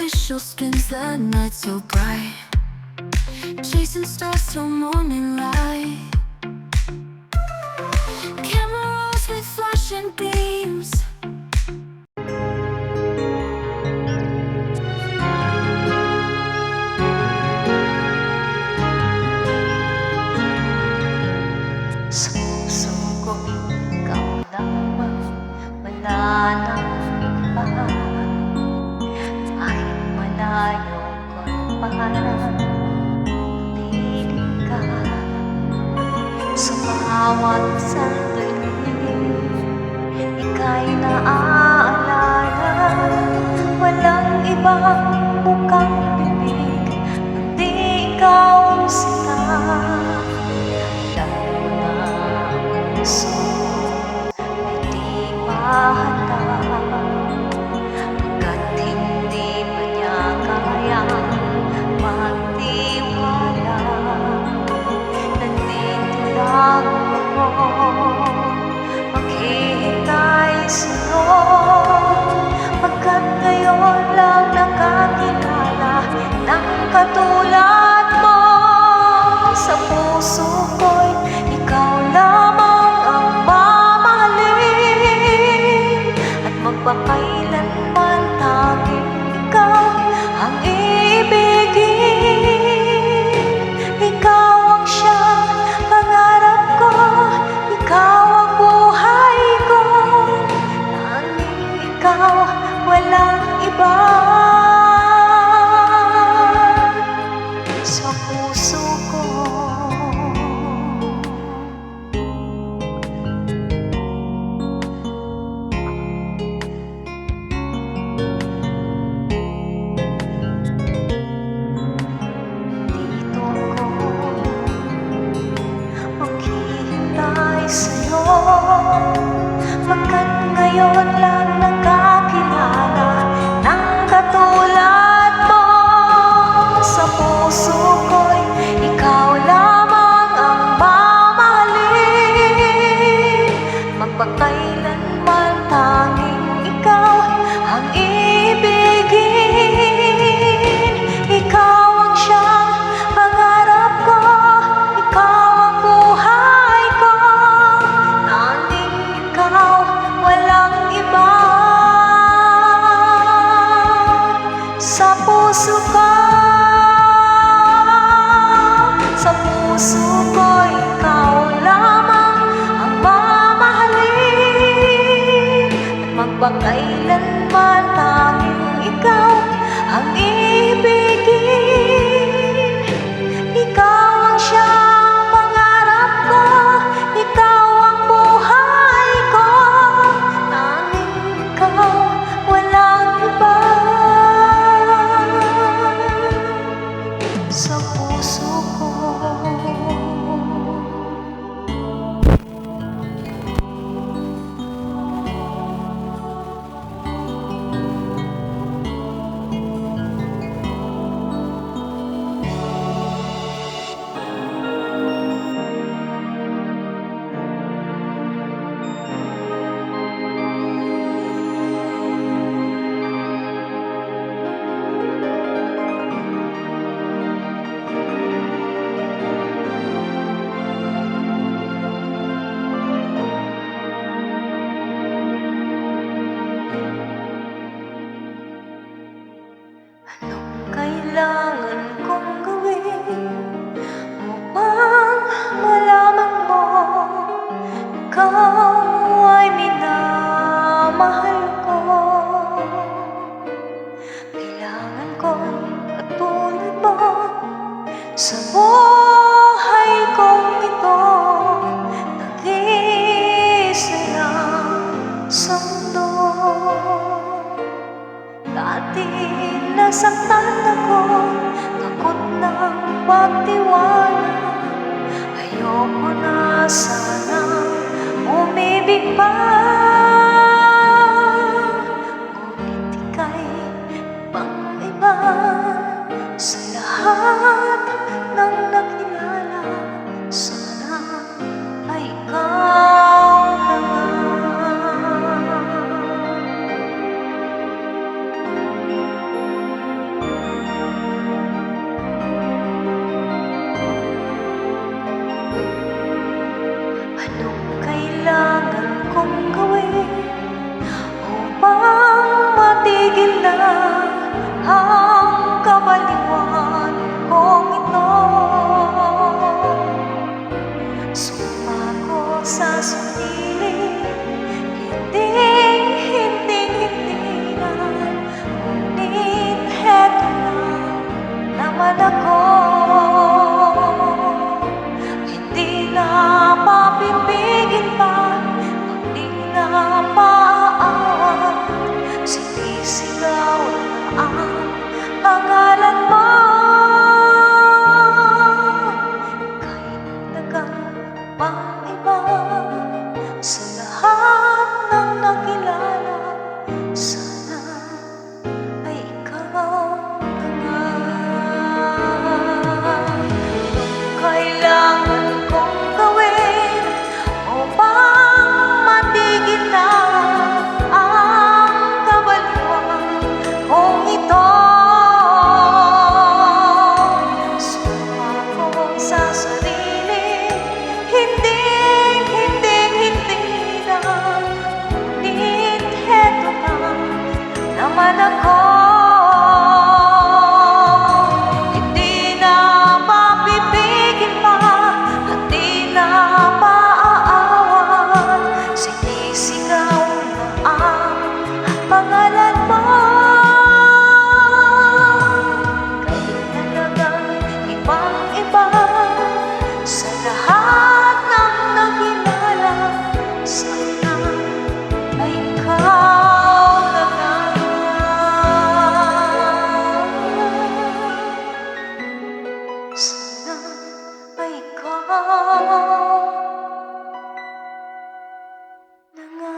artificial spins the night so bright, chasing stars till morning light. Camera rolls with flashing beams, sa puso ko, ikaw lamang, wala nang iba. Kahit malayo ko'y parang piling ka. Sa bawat sandali, ika'y naaalala. Walang ibang bukang bibig, kundi ikaw ang sinta. So, hindi pa handa, hanggat hindi pa niya kayang magtiwala. Nandito lang ako, maghihintay sa'yo, pagkat ngayon lang nakakilala ng katulad mo. Sa puso ko'y ikaw lamang ang mamahalin, at magpakailanman tanging ikaw ang iibigin. Ikaw ang siyang pangarap ko, ikaw ang buhay ko, tanging ikaw, walang iba. Sa puso ko, dito ko maghihintay sa'yo, pagkat ngayon lang nakakilala ng katulad mo. Sa puso ko'y ikaw lamang ang mamahalin, magpakailanman tanging ikaw ang iibigin. Ikaw ang siyang pangarap ko, ikaw ang buhay ko, tanging ikaw, walang iba. Sa puso ko, sa puso ko, ikaw lamang ang mamahalin, at magpakailanman tanging ikaw ang ibigin. Ikaw ang siyang pangarap ko, ikaw ang buhay ko, tanging ikaw, walang iba. Sa puso ko, anong kailangan kong gawin upang malaman mo ikaw ay minamahal ko? Kailangan ko'y katulad mo sa buhay kong ito, nag-iisa lang sa mundo. Dati nasaktan ako, takot ng pagtiwala. Ayoko na sanang umibig pa, ngunit ika'y pang-iba sa lahat ng nakilala. Sana ay ikaw na nga. nakilala. Sana ay ikaw na nga. Anong kailangan kong gawin upang matigil na ang kabaliwan kung ito? Sumako sa sarili, hindi na. Ngunit heto na naman ako. Hindi na mapipigil pa at di na paaawan. Sinisigaw na ang pangalan mo. Kayo talagang ibang-iba sa lahat ng nakilala. Sana ay ikaw na nga. Sana ay ikaw na nga.